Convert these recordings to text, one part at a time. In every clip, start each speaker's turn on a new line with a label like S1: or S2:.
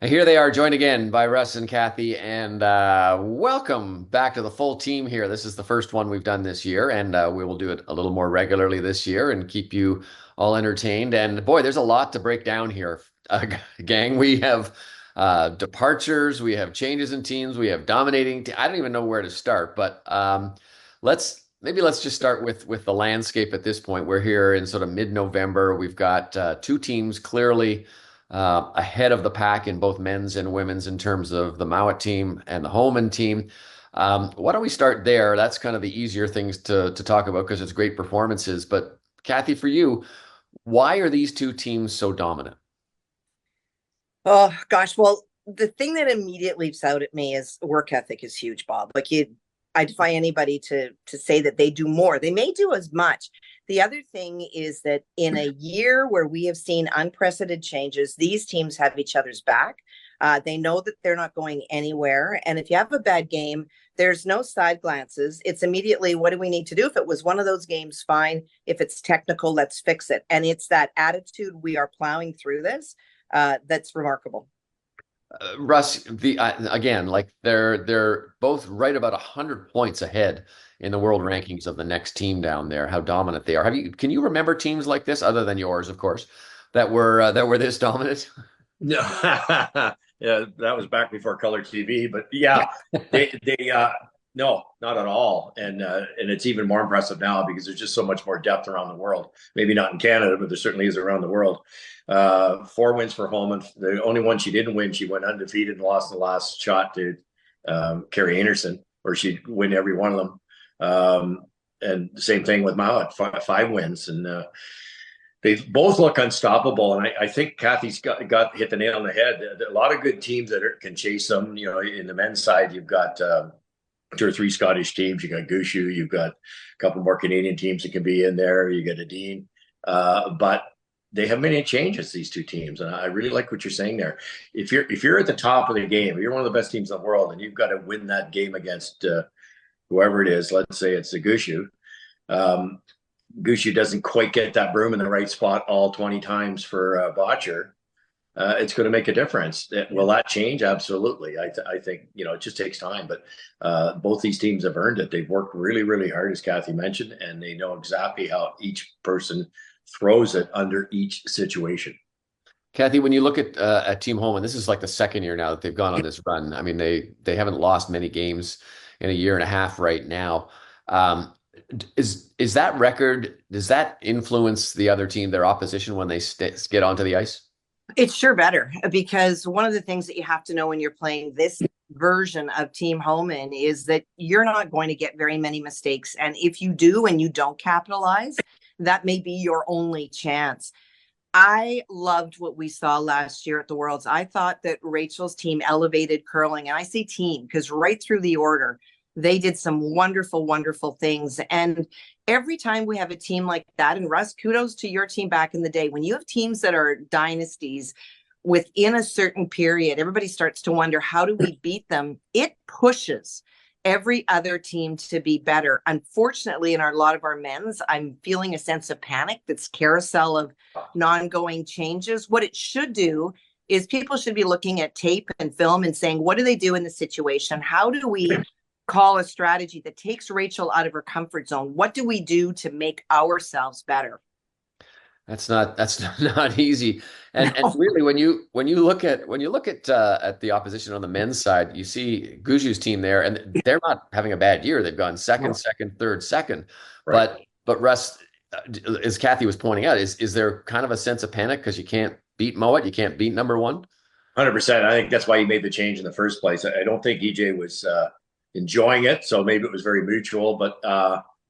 S1: And here they are, joined again by Russ and Cathy, and welcome back to the full team here. This is the first one we've done this year, and we will do it a little more regularly this year and keep you all entertained. And boy, there's a lot to break down here, gang. We have departures, we have changes in teams, we have dominating. I don't even know where to start, but let's just start with the landscape at this point. We're here in sort of mid-November. We've got two teams clearly ahead of the pack in both men's and women's in terms of the Mouat team and the Homan team. Why don't we start there? That's kind of the easier things to talk about because it's great performances. But Cathy, for you, why are these two teams so dominant?
S2: Oh gosh, well, the thing that immediately leaps out at me is work ethic is huge, Bob. I defy anybody to say that they do more. They may do as much. The other thing is that in a year where we have seen unprecedented changes, these teams have each other's back. They know that they're not going anywhere, and if you have a bad game, there's no side glances. It's immediately, what do we need to do? If it was one of those games, fine. If it's technical, let's fix it. And it's that attitude, we are plowing through this, that's remarkable.
S1: Russ, again, like they're both right about 100 points ahead in the world rankings of the next team down there. How dominant they are. Can you remember teams like this, other than yours, of course, that were this dominant?
S3: No, yeah, that was back before color TV. But yeah, they no, not at all. And it's even more impressive now because there's just so much more depth around the world. Maybe not in Canada, but there certainly is around the world. Four wins for Holman. The only one she didn't win, she went undefeated and lost the last shot to Carrie Anderson, or she'd win every one of them. And the same thing with Mouat, five wins, and they both look unstoppable. And I think Cathy's got hit the nail on the head. A lot of good teams that can chase them. You know, in the men's side, you've got two or three Scottish teams. You got Gushu. You've got a couple more Canadian teams that can be in there. You got Adine, but they have many changes, these two teams, and I really like what you're saying there. If you're at the top of the game, if you're one of the best teams in the world, and you've got to win that game against whoever it is. Let's say it's the Gushu. Gushu doesn't quite get that broom in the right spot all 20 times for Botcher. It's going to make a difference. Will that change? Absolutely. I think it just takes time, but both these teams have earned it. They've worked really, really hard, as Cathy mentioned, and they know exactly how each person throws it under each situation.
S1: Cathy, when you look at Team Homan, this is like the second year now that they've gone on this run. I mean, they haven't lost many games in a year and a half right now. Is that record, does that influence the other team, their opposition, when they get onto the ice?
S2: It's sure better, because one of the things that you have to know when you're playing this version of Team Homan is that you're not going to get very many mistakes. And if you do and you don't capitalize, that may be your only chance. I loved what we saw last year at the Worlds. I thought that Rachel's team elevated curling, and I say team because right through the order, they did some wonderful, wonderful things. And every time we have a team like that, and Russ, kudos to your team back in the day, when you have teams that are dynasties within a certain period, everybody starts to wonder, how do we beat them? It pushes every other team to be better. Unfortunately, in a lot of our men's, I'm feeling a sense of panic. That's carousel of non-going changes. What it should do is people should be looking at tape and film and saying, what do they do in the situation? How do we call a strategy that takes Rachel out of her comfort zone? What do we do to make ourselves better?
S1: That's not easy. And
S2: No.
S1: really, when you look at the opposition on the men's side, you see Guju's team there, and they're not having a bad year. They've gone second, second, third, second.
S3: Right.
S1: But Russ, as Cathy was pointing out, is there kind of a sense of panic because you can't beat Mouat, you can't beat number one?
S3: 100%. I think that's why he made the change in the first place. I don't think EJ was enjoying it, so maybe it was very mutual. But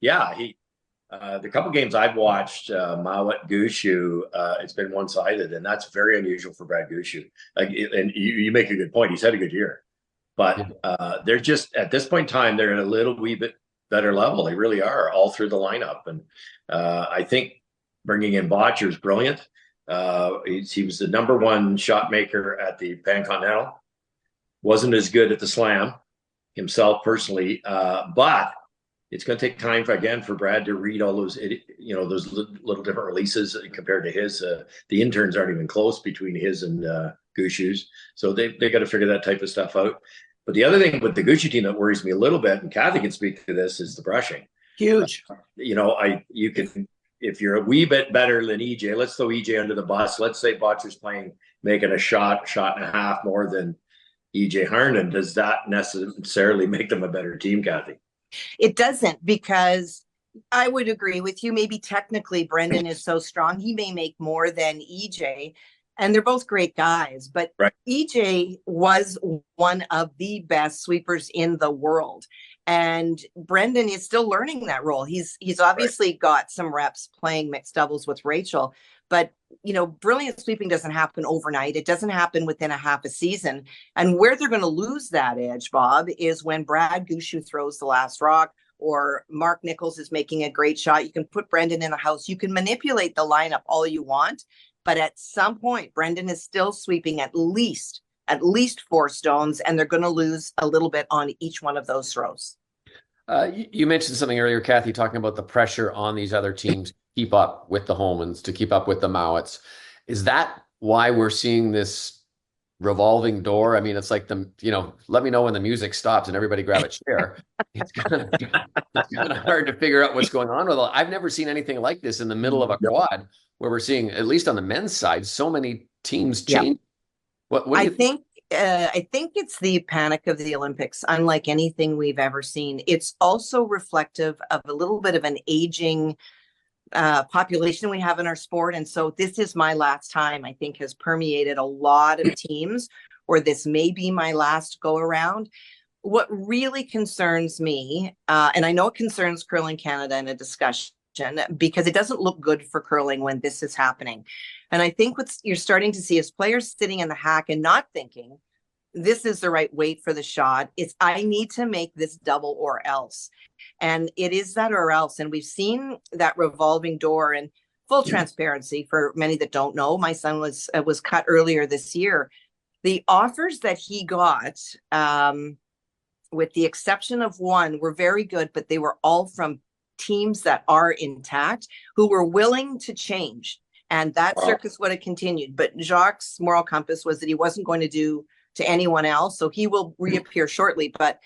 S3: yeah, the couple games I've watched, Mouat Gushu, it's been one-sided, and that's very unusual for Brad Gushu. And you make a good point. He's had a good year, but they're just at this point in time they're at a little wee bit better level. They really are all through the lineup, and I think bringing in Botcher is brilliant. He was the number one shot maker at the Pan Continental. Wasn't as good at the Slam himself personally, but it's going to take time for Brad to read all those those little different releases compared to his. The interns aren't even close between his and Gushues. So they got to figure that type of stuff out. But the other thing with the Gushu team that worries me a little bit, and Cathy can speak to this, is the brushing.
S2: Huge.
S3: You can, if you're a wee bit better than EJ, let's throw EJ under the bus. Let's say Botcher's making a shot and a half more than EJ Harnan. Does that necessarily make them a better team, Cathy?
S2: It doesn't, because I would agree with you. Maybe technically Brendan is so strong, he may make more than EJ. And they're both great guys, but
S3: right.
S2: EJ was one of the best sweepers in the world. And Brendan is still learning that role. He's obviously got some reps playing mixed doubles with Rachel, but brilliant sweeping doesn't happen overnight. It doesn't happen within a half a season. And where they're going to lose that edge, Bob, is when Brad Gushu throws the last rock, or Mark Nichols is making a great shot. You can put Brendan in the house. You can manipulate the lineup all you want. But at some point, Brendan is still sweeping at least 4 stones, and they're going to lose a little bit on each one of those throws.
S1: You mentioned something earlier, Cathy, talking about the pressure on these other teams to keep up with the Homans, to keep up with the Mouats. Is that why we're seeing this revolving door? I mean, it's like let me know when the music stops and everybody grab a chair. It's kind of hard to figure out what's going on with it. I've never seen anything like this in the middle of a quad, where we're seeing, at least on the men's side, so many teams change. What do you think?
S2: I think it's the panic of the Olympics, unlike anything we've ever seen. It's also reflective of a little bit of an aging population we have in our sport. And so this is my last time, I think, has permeated a lot of teams, or this may be my last go around. What really concerns me, and I know it concerns Curling Canada in a discussion, because it doesn't look good for curling when this is happening. And I think what you're starting to see is players sitting in the hack and not thinking this is the right weight for the shot. It's, I need to make this double or else. And it is that or else. And we've seen that revolving door. And full transparency for many that don't know, my son was cut earlier this year. The offers that he got, with the exception of one, were very good, but they were all from teams that are intact, who were willing to change. And that circus would have continued. But Jacques' moral compass was that he wasn't going to do to anyone else. So he will reappear shortly, but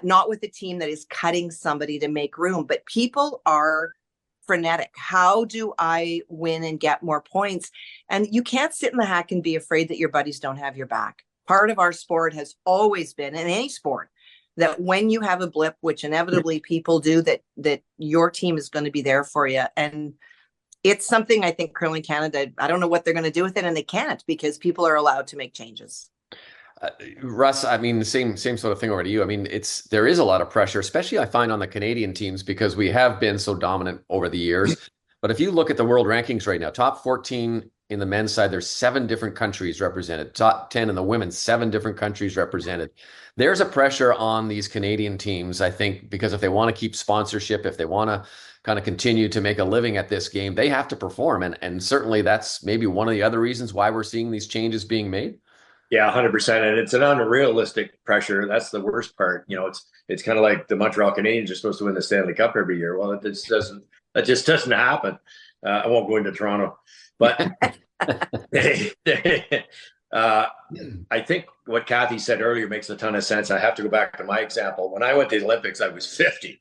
S2: not with a team that is cutting somebody to make room. But people are frenetic. How do I win and get more points? And you can't sit in the hack and be afraid that your buddies don't have your back. Part of our sport has always been, in any sport, that when you have a blip, which inevitably people do, that your team is going to be there for you. And it's something I think Curling Canada, I don't know what they're going to do with it, and they can't, because people are allowed to make changes.
S1: Russ, I mean, the same sort of thing over to you. I mean, there is a lot of pressure, especially I find on the Canadian teams, because we have been so dominant over the years. But if you look at the world rankings right now, top 14 in the men's side, there's 7 different countries represented. Top 10 in the women, 7 different countries represented. There's a pressure on these Canadian teams, I think, because if they want to keep sponsorship, if they want to kind of continue to make a living at this game, they have to perform. And certainly that's maybe one of the other reasons why we're seeing these changes being made.
S3: Yeah, 100%. And it's an unrealistic pressure. That's the worst part. It's kind of like the Montreal Canadiens are supposed to win the Stanley Cup every year. Well, that just doesn't happen. I won't go into Toronto, but I think what Cathy said earlier makes a ton of sense. I have to go back to my example. When I went to the Olympics, I was 50.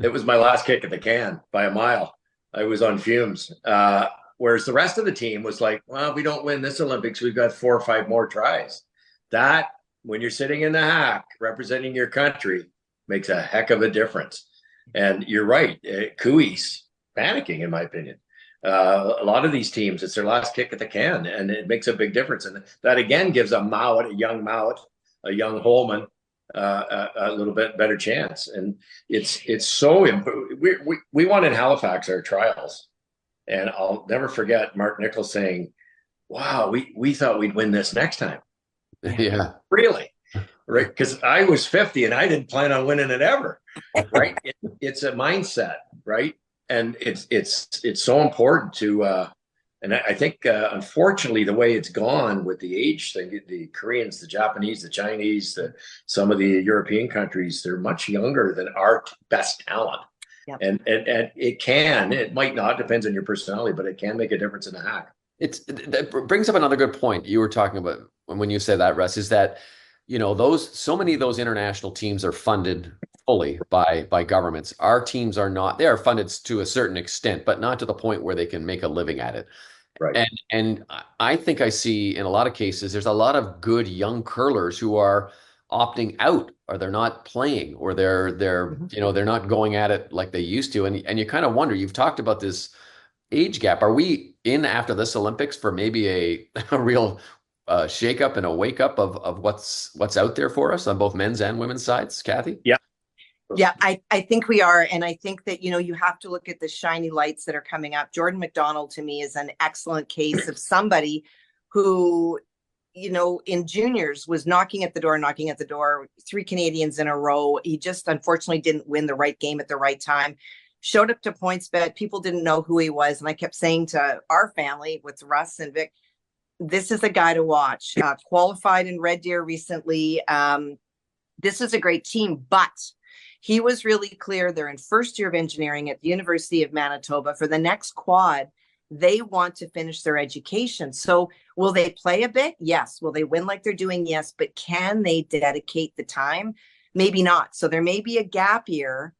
S3: It was my last kick at the can by a mile. I was on fumes. Whereas the rest of the team was like, well, we don't win this Olympics, we've got 4 or 5 more tries. That, when you're sitting in the hack representing your country, makes a heck of a difference. And you're right, Cooey's panicking, in my opinion. A lot of these teams, it's their last kick at the can, and it makes a big difference. And that, again, gives a young Mouat, a young Homan, a little bit better chance. And it's so important. We won in Halifax our trials. And I'll never forget Mark Nichols saying, wow, we thought we'd win this next time.
S1: Yeah.
S3: Really? Right? Because I was 50 and I didn't plan on winning it ever. Right? It's a mindset, right? And it's so important to and I think unfortunately the way it's gone with the age thing, the Koreans, the Japanese, the Chinese, some of the European countries, they're much younger than our best talent. Yep. And it might not, depends on your personality, but it can make a difference in the hack.
S1: that brings up another good point you were talking about when you said that, Russ, is that, those so many of those international teams are funded fully by governments. Our teams are not. They are funded to a certain extent, but not to the point where they can make a living at it.
S3: Right.
S1: And I think I see in a lot of cases there's a lot of good young curlers who are opting out, or they're not playing, or they're not going at it like they used to. And you kind of wonder, you've talked about this age gap. Are we in after this Olympics for maybe a real shakeup and a wake up of what's out there for us on both men's and women's sides, Cathy?
S3: Yeah.
S2: Yeah, I think we are. And I think that, you have to look at the shiny lights that are coming up. Jordan McDonald, to me, is an excellent case of somebody who, in juniors was knocking at the door, 3 Canadians in a row. He just unfortunately didn't win the right game at the right time. Showed up to PointsBet. People didn't know who he was. And I kept saying to our family with Russ and Vic, this is a guy to watch. Qualified in Red Deer recently. This is a great team, but he was really clear. They're in first year of engineering at the University of Manitoba. For the next quad, they want to finish their education. So will they play a bit? Yes. Will they win like they're doing? Yes. But can they dedicate the time? Maybe not. So there may be a gap year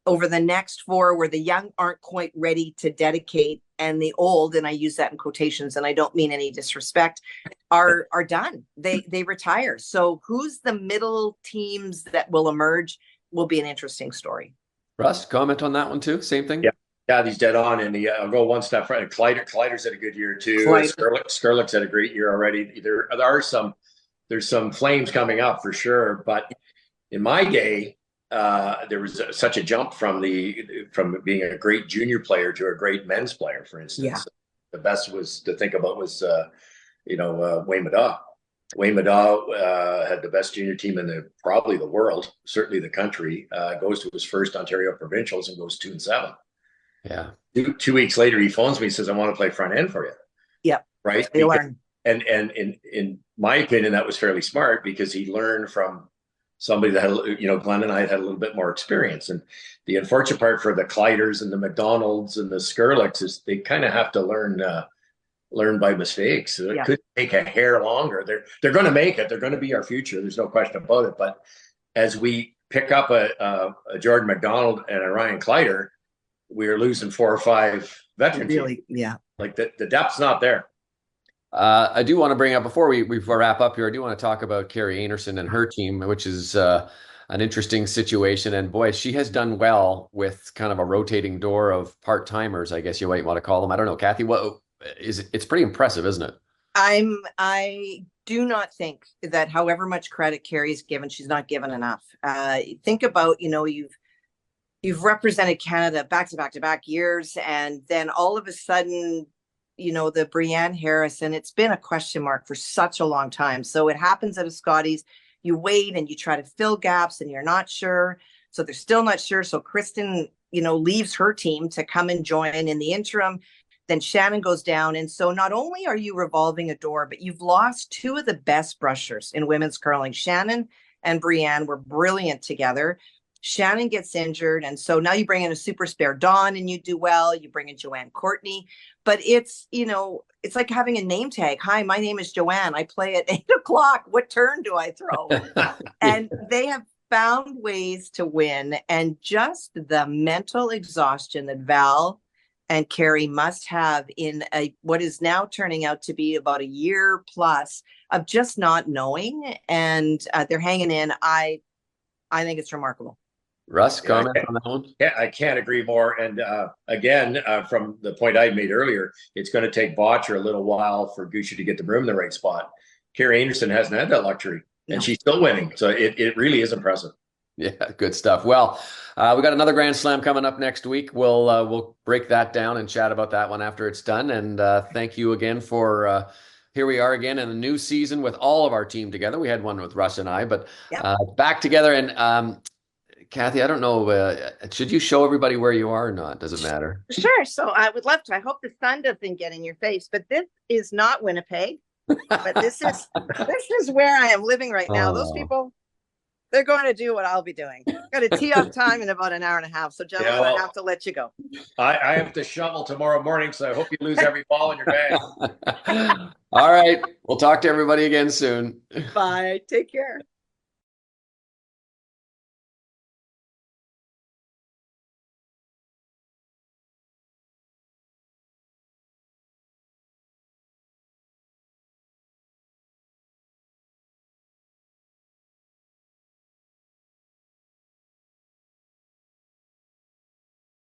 S2: over the next 4 where the young aren't quite ready to dedicate, and the old, and I use that in quotations, and I don't mean any disrespect, are done. They retire. So who's the middle teams that will emerge will be an interesting story.
S1: Russ, comment on that one too. Same thing.
S3: Yeah. Yeah, he's dead on, and I'll go one step further. Kleider's had a good year too. Skurlik's had a great year already. There's some flames coming up for sure, but in my day, there was such a jump from being a great junior player to a great men's player. For instance,
S2: Yeah.
S3: The best was to think about was Wayne Middaugh. Wayne Middaugh had the best junior team in probably the world, certainly the country. Goes to his first Ontario provincials and goes 2-7.
S1: Yeah.
S3: 2 weeks later, he phones me and says, "I want to play front end for you."
S2: Yep.
S3: Right.
S2: They learn.
S3: And in my opinion, that was fairly smart because he learned from somebody that had, Glenn and I had a little bit more experience. And the unfortunate part for the Kleiders and the McDonalds and the Skurlicks is they kind of have to learn by mistakes. So it could take a hair longer. They're going to make it. They're going to be our future. There's no question about it. But as we pick up a Jordan McDonald and a Ryan Kleider, we're losing 4 or 5 veterans.
S2: Really, yeah.
S3: Like the depth's not there.
S1: I do want to bring up, before we wrap up here, I do want to talk about Carrie Anderson and her team, which is an interesting situation. And boy, she has done well with kind of a rotating door of part-timers, I guess you might want to call them. I don't know, Cathy, it's pretty impressive, isn't it?
S2: I do not think that however much credit Carrie's given, she's not given enough. Think about, you've represented Canada back to back years, and then all of a sudden, the Brianne Harris, and it's been a question mark for such a long time. So it happens at a Scotties, you wait and you try to fill gaps and you're not sure. So they're still not sure. So Kristen, leaves her team to come and join in the interim. Then Shannon goes down. And so not only are you revolving a door, but you've lost 2 of the best brushers in women's curling. Shannon and Brianne were brilliant together. Shannon gets injured. And so now you bring in a super spare Dawn and you do well. You bring in Joanne Courtney. But it's, it's like having a name tag. Hi, my name is Joanne. I play at 8:00. What turn do I throw? And they have found ways to win. And just the mental exhaustion that Val and Carrie must have in what is now turning out to be about a year plus of just not knowing. And they're hanging in. I think it's remarkable.
S1: Russ, comment on that one?
S3: Yeah, I can't agree more. And again, from the point I made earlier, it's going to take Botcher a little while for Gucci to get the broom in the right spot. Carrie Anderson hasn't had that luxury, and she's still winning. So it really is impressive.
S1: Yeah, good stuff. Well, we got another Grand Slam coming up next week. We'll break that down and chat about that one after it's done. And thank you again for here we are again in a new season with all of our team together. We had one with Russ and I, but back together. And Cathy, I don't know, should you show everybody where you are or not? Does it matter?
S2: Sure. So I would love to. I hope the sun doesn't get in your face, but this is not Winnipeg. But this is where I am living right now. Those people, They're going to do what I'll be doing. Got a tee off time in about an hour and a half. So, gentlemen, I have to let you go.
S3: I have to shovel tomorrow morning, so I hope you lose every ball in your bag.
S1: All right. We'll talk to everybody again soon.
S2: Bye. Take care.